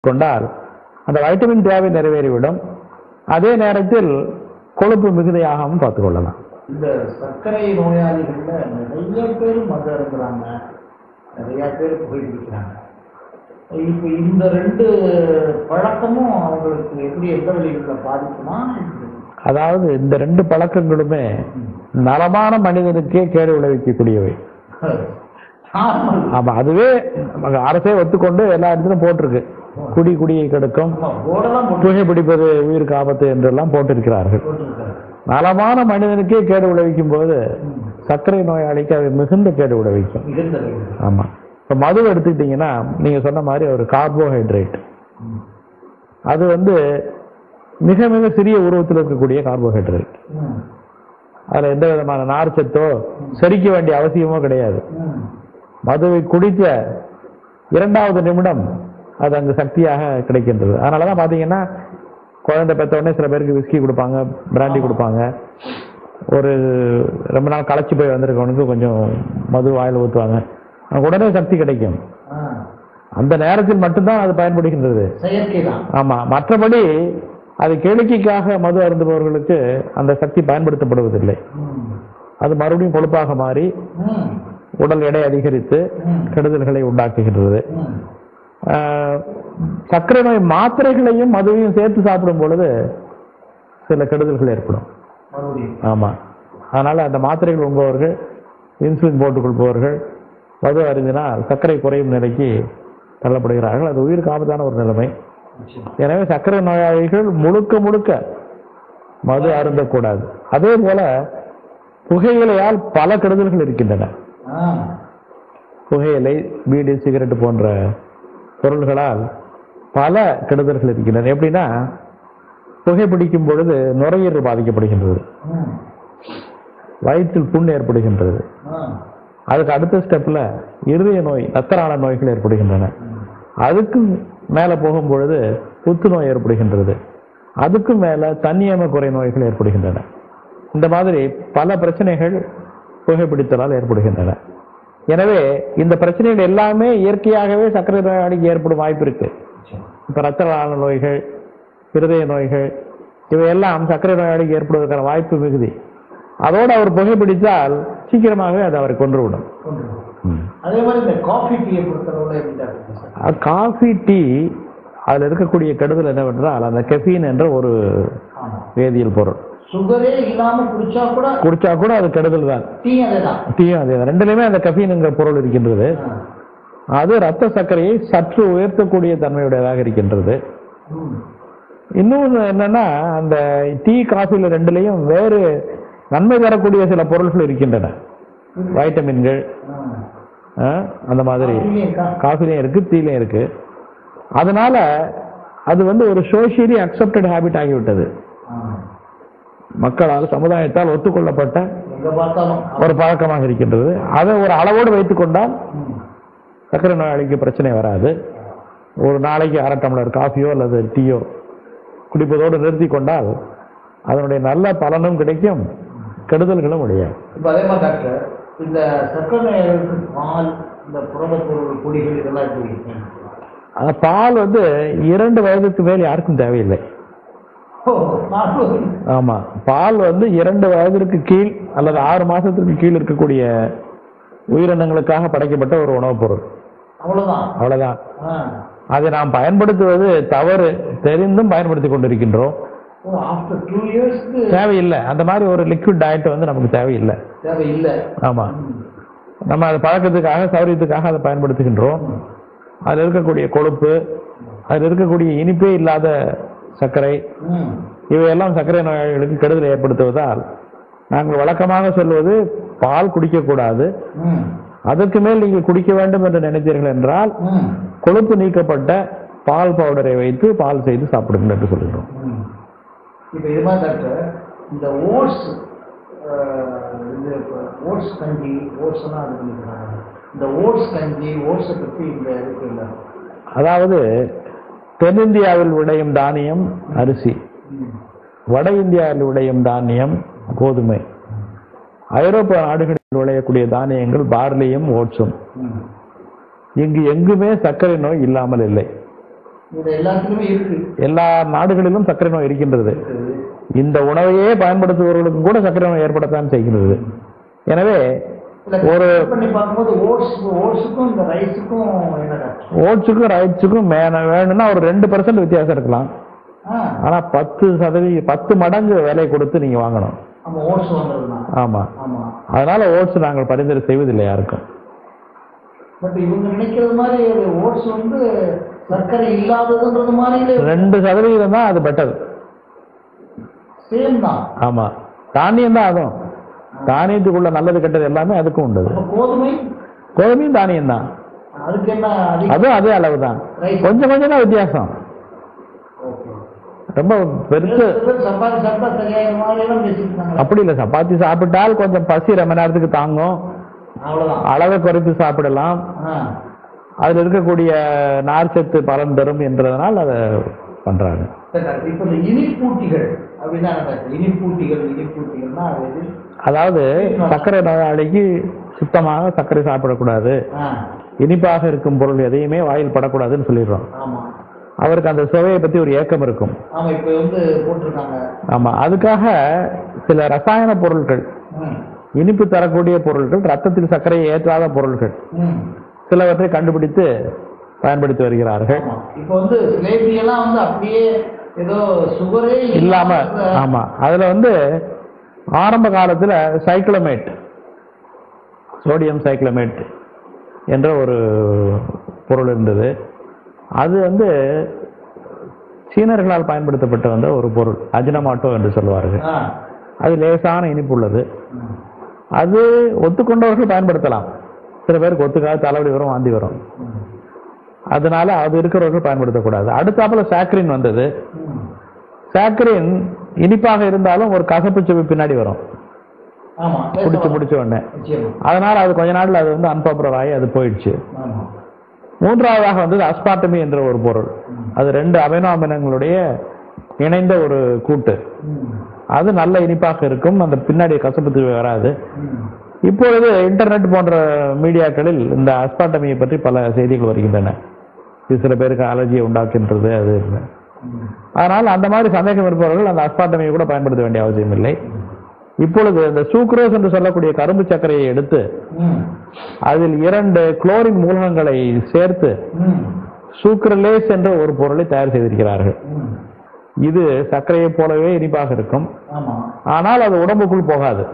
கொண்டால் அந்த வைட்டமின் தேவை நிறைவேறிவிடும். அதே நேரத்தில் கொழுப்பு மிகுதியாகவும் பார்த்துக் கொள்ளலாம். இந்த சர்க்கரை நோயாளிகள்ல நிறைய பேர் மது அருந்துறாங்க, நிறைய பேர் புகைப்பிடிக்கிறாங்க. இப்ப இந்த ரெண்டு பழக்கமும் அவங்களுக்கு எப்படி எந்த வழிகளை பாதிக்குமா? அதாவது இந்த ரெண்டு பழக்கங்களுமே நலமான மனிதனுக்கே கேடு விளைவிக்கக்கூடியவை. ஆமா, அதுவே அரசே ஒத்துக்கொண்டு எல்லா இடத்திலும் போட்டிருக்கு. குடியை கெடுக்கும், புகைப்பிடிப்பது உயிருக்கு ஆபத்து என்றெல்லாம் போட்டிருக்கிறார்கள். நலமான மனிதனுக்கே கேடு விளைவிக்கும் போது சர்க்கரை நோயாளிக்கு அது மிகுந்த கேடு விளைவிக்கும். ஆமா, இப்ப மது எடுத்துக்கிட்டீங்கன்னா நீங்க சொன்ன மாதிரி ஒரு கார்போஹைட்ரேட், அது மிக மிக சிறிய உருவத்தில் இருக்கக்கூடிய கார்போஹைட்ரேட். அதுல எந்த விதமான நார்ச்சத்தோ செரிக்க வேண்டிய அவசியமோ கிடையாது. மதுவை குடித்த 2வது நிமிடம் அது அங்கு சக்தியாக கிடைக்கின்றது. அதனாலதான் பாத்தீங்கன்னா குழந்தை பெற்ற உடனே சில பேருக்கு விஸ்கி கொடுப்பாங்க, பிராண்டி கொடுப்பாங்க. ஒரு ரொம்ப நாள் களைச்சி போய் வந்திருக்கவனுக்கு கொஞ்சம் மது வாயில் ஊற்றுவாங்க, உடனே சக்தி கிடைக்கும். அந்த நேரத்தில் மட்டும்தான் அது பயன்படுகின்றது. ஆமா, மற்றபடி அது கேளிக்கைக்காக மது அருந்துபவர்களுக்கு அந்த சக்தி பயன்படுத்தப்படுவதில்லை. அது மறுபடியும் கொழுப்பாக மாறி உடல் எடை அதிகரித்து கெடுதல்களை உண்டாக்குகின்றது. சர்க்கரை நோய் மாத்திரைகளையும் மதுவையும் சேர்த்து சாப்பிடும் பொழுது சில கெடுதல்கள் ஏற்படும். ஆமா, அதனால அந்த மாத்திரைகள் உண்பவர்கள், இன்சுலின் போட்டுக் கொள்பவர்கள் மது அருந்தினால் சர்க்கரை குறையும் நிலைக்கு தள்ளப்படுகிறார்கள். அது உயிருக்கு ஆபத்தான ஒரு நிலைமை. எனவே சர்க்கரை நோயாளிகள் முழுக்க முழுக்க மது அருந்தக்கூடாது. அதே போல புகையிலையால் பல கெடுதல்கள் இருக்கின்றன. புகையிலை, பீடி, சிகரெட் போன்ற பொருள்களால் பல கெடுதல்கள் இருக்கின்றன. எப்படின்னா, புகைப்பிடிக்கும் பொழுது நுரையீரல் பாதிக்கப்படுகின்றது, வயிற்றில் புண் ஏற்படுகின்றது. அதுக்கு அடுத்த ஸ்டெப்ல இருதய நோய், இரத்த நோய்கள் ஏற்படுகின்றன. அதுக்கு மேல போகும் பொழுது புற்றுநோய் ஏற்படுகின்றது. அதுக்கு மேல தன்னியம குறை நோய்கள் ஏற்படுகின்றன. இந்த மாதிரி பல பிரச்சனைகள் புகைப்பிடித்தலால் ஏற்படுகின்றன. எனவே இந்த பிரச்சனைகள் எல்லாமே இயற்கையாகவே சர்க்கரை நோயாளிக்கு ஏற்படும் வாய்ப்பு இருக்கு. இப்ப இரத்த நோய்கள், இருதய நோய்கள், இவையெல்லாம் சர்க்கரை நோயாளிக்கு ஏற்படுவதற்கான வாய்ப்பு மிகுதி. அதோடு அவர் புகைப்பிடித்தால் சீக்கிரமாகவே அது அவரை கொன்றுவிடும். அதே மாதிரி இந்த காஃபி டீயை பொறுத்தளவுல, காஃபி டீ அதுல இருக்கக்கூடிய கெடுதல் என்னவென்றால் அந்த கெஃபீன் என்ற ஒரு வேதியியல் பொருள். சுகரே இல்லாம குடிச்சா கூட அது கெடுதல் தான். டீயும் அதேதான். ரெண்டுலயுமே அந்த கெஃபீன்ங்கிற பொருள் இருக்கின்றது. அது ரத்த சர்க்கரையை சற்று உயர்த்தக்கூடிய தன்மையுடையதாக இருக்கின்றது. இன்னொன்று என்னன்னா, அந்த டீ காஃபில ரெண்டுலையும் வேறு நன்மை தரக்கூடிய சில பொருள்கள் இருக்கின்றன. வைட்டமின்கள் அந்த மாதிரி காஃபிலையும் இருக்கு, டீலையும் இருக்கு. அதனால அது ஒரு சோசியலி அக்செப்டட் ஹேபிட் ஆகிவிட்டது. மக்களால், சமுதாயத்தால் ஒத்துக்கொள்ளப்பட்ட ஒரு பழக்கமாக இருக்கின்றது. அதை ஒரு அளவோடு வைத்துக் கொண்டால் சர்க்கரை நோயாளிக்கு பிரச்சனை வராது. ஒரு நாளைக்கு 1/2 டம்ளர் காஃபியோ அல்லது டீயோ குடிப்பதோடு நிறுத்தி கொண்டால் அதனுடைய நல்ல பலனும் கிடைக்கும், கெடுதல்களும் கிடையாது. அதே மாதிரி டாக்டர், இந்த சர்க்கரை நோயாளிகளுக்கு பால், இந்த புரத பொருள், பொடிகள் இதெல்லாம் பால் 2 வயதுக்கு மேல் யாருக்கும் தேவையில்லை. ஆமா, பால் 2 வயதிற்கு கீழ் அல்லது 6 மாசத்திற்கு கீழ் இருக்கக்கூடிய உயிரினங்களுக்காக படைக்கப்பட்ட ஒரு உணவுப் பொருள். அவ்வளவுதான். அதை நாம் பயன்படுத்துவது தவறு, தெரிந்தும் பயன்படுத்திக் கொண்டிருக்கின்றோம். தேவையில்லை. அந்த மாதிரி ஒரு லிக்விட் டயட் நமக்கு தேவையில்லை. ஆமா, நம்ம அது பழக்கத்துக்காக, சௌரியத்துக்காக அதை பயன்படுத்துகின்றோம். அதில் இருக்கக்கூடிய கொழுப்பு, அதில் இருக்கக்கூடிய இனிப்பே இல்லாத சர்க்கரை, இவையெல்லாம் சர்க்கரை நோயாளிகளுக்கு கெடுதலை ஏற்படுத்துவதால் நாங்கள் வழக்கமாக சொல்வது பால் குடிக்கக்கூடாது. அதற்கு மேல் நீங்கள் குடிக்க வேண்டும் என்று நினைத்தீர்கள் என்றால் கொழுப்பு நீக்கப்பட்ட பால் பவுடரை வைத்து பால் செய்து சாப்பிடுங்கள் என்று சொல்லுகிறோம். இப்ப இது மாதிரி டாக்டர், இந்த ஓட்ஸ் கஞ்சி, ஓட்ஸ்லாம் அது பண்ணிக்கிறாங்க. இந்த ஓட்ஸ் கஞ்சி, ஓட்ஸை பற்றி இந்த இருக்குல்ல, அதாவது தென்னிந்தியாவில் விளையும் தானியம் அரிசி, வட இந்தியாவில் விளையும் தானியம் கோதுமை, ஐரோப்பிய நாடுகளில் விளையக்கூடிய தானியங்கள் பார்லியும் ஓட்ஸும். இங்கு எங்குமே சர்க்கரை நோய் இல்லாமல் இல்லை. இது எல்லாத்துலயுமே இருக்கு. எல்லா நாடுகளிலும் சர்க்கரை நோய் இருக்கின்றது. இந்த உணவையே பயன்படுத்துபவர்களுக்கும் கூட சர்க்கரை நோய் ஏற்படத்தான் செய்கிறது. எனவே ஒரு பண்ணி பார்க்கும்போது ஓட்ஸுக்கும் இந்த ரைஸுக்கும் ஓட்ஸுக்கும் ரைஸுக்கும் வேணும்னா ஒரு 2% வித்தியாசம் இருக்கலாம். ஆனா 10 மடங்கு விலை கொடுத்து நீங்க வாங்கணும். ஓட்ஸ் வாங்குறதுனா. ஆமா. அதனால ஓட்ஸ் நாங்கள் பரிந்துரை செய்வதில்லை யாருக்கும். பட் இவங்க நினைக்கிறது மாதிரி ஓட்ஸ் வந்து சர்க்கரை இல்லாததுன்றது மாதிரி 2% தான் அது பெட்டர். சேம் தான். ஆமா, தானியம் தான். அதுவும் தானியத்துக்குள்ள நல்லது கெட்டது எல்லாமே அதுக்கும் உண்டு. கோதுமையும் தானியம் தான். அதுவும் அதே அளவு தான். கொஞ்சம் கொஞ்சம் தான் வித்தியாசம். ரொம்ப பெருசு அப்படி இல்லை. சப்பாத்தி சாப்பிட்டால் கொஞ்சம் பசி ரொம்ப நேரத்துக்கு தாங்கும். அளவை குறைத்து சாப்பிடலாம். அதுல இருக்கக்கூடிய நார்ச்சத்து பலன் தரும் என்றதனால் அதை பண்றாங்க. அதாவது சர்க்கரை நோயாளிக்கு சுத்தமாக சர்க்கரை சாப்பிடக்கூடாது, இனிப்பாக இருக்கும் பொருள் எதையுமே வாயில் படக்கூடாதுன்னு சொல்லிடுறோம். அவருக்கு அந்த சுவையை பத்தி ஒரு ஏக்கம் இருக்கும். ஆமா, அதுக்காக சில ரசாயன பொருட்கள், இனிப்பு தரக்கூடிய பொருட்கள், ரத்தத்தில் சர்க்கரையை ஏற்றாத பொருட்கள் சிலவற்றை கண்டுபிடித்து பயன்படுத்தி வருகிறார்கள். இப்போ வந்து ஜிலேபி எல்லாம் வந்து அப்படியே ஏதோ சுகரே இல்லாம. ஆமா, அதுல வந்து ஆரம்ப காலத்துல சைக்ளமேட், சோடியம் சைக்ளமேட் என்ற ஒரு பொருள் இருந்தது. அது வந்து சீனர்களால் பயன்படுத்தப்பட்ட வந்த ஒரு பொருள், அஜினமாட்டோ என்று சொல்வார்கள். அது லேசான இனிப்பு உள்ளது. அது ஒத்துக்கொண்டவர்கள் பயன்படுத்தலாம். சில பேருக்கு ஒத்துக்காது, தலைவலி வரும், வாந்தி வரும். அதனால அது இருக்கிறவர்கள் பயன்படுத்தக்கூடாது. அடுத்தாப்புல சாக்கரின் வந்தது. சாக்கரின் இனிப்பாக இருந்தாலும் ஒரு கசப்பு சுவை பின்னாடி வரும் முடிச்ச உடனே. அதனால அது கொஞ்ச நாள் அது வந்து அன்பாப்புலர் ஆகி அது போயிடுச்சு. மூன்றாவதாக வந்தது அஸ்பார்டமி என்ற ஒரு பொருள். அது 2 அமினோ அமிலங்களுடைய இணைந்த ஒரு கூட்டு. அது நல்ல இனிப்பாக இருக்கும், அந்த பின்னாடி கசப்பு சுவை வராது. இப்பொழுது இன்டர்நெட் போன்ற மீடியாக்களில் இந்த அஸ்பார்டமியை பற்றி பல செய்திகள் வருகின்றன. இது சில பேருக்கு அலர்ஜியை உண்டாக்குகின்றது. அது அதனால் அந்த மாதிரி சந்தேகம் இருப்பவர்கள் அந்த அஸ்பார்டமியை கூட பயன்படுத்த வேண்டிய அவசியம் இல்லை. இப்பொழுது இந்த சூக்ரோஸ் என்று சொல்லக்கூடிய கரும்பு சர்க்கரையை எடுத்து அதில் 2 குளோரின் மூலகங்களை சேர்த்து சூக்ரலேஸ் என்ற ஒரு பொருளை தயார் செய்திருக்கிறார்கள். இது சர்க்கரையை போலவே இனிப்பாக இருக்கும், ஆனால் அது உடம்புக்குள் போகாது.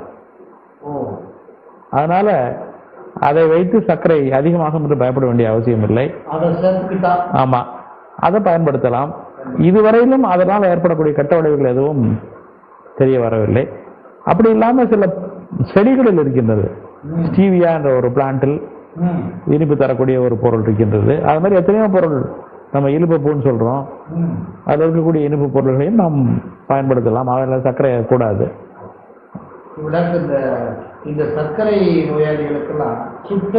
அதனால அதை வைத்து சர்க்கரை அதிகமாகும் என்று பயப்பட வேண்டிய அவசியம் இல்லை. ஆமா, அதை பயன்படுத்தலாம். இதுவரையிலும் அதனால் ஏற்படக்கூடிய கெட்ட விளைவுகள் எதுவும் தெரிய வரவில்லை. அப்படி இல்லாம சில செடிகளில் இருக்கின்றது. ஸ்டீவியா என்ற ஒரு பிளான்டில் இனிப்பு தரக்கூடிய ஒரு பொருள் இருக்கின்றது. அது மாதிரி எத்தனையோ பொருள், நம்ம இனிப்பு பூன்னு சொல்றோம், அதில் இருக்கக்கூடிய இனிப்பு பொருள்களையும் நாம் பயன்படுத்தலாம். அதில் சர்க்கரை கூடாது. இந்த சர்க்கரை நோயாளிகளுக்கெல்லாம் சுட்ட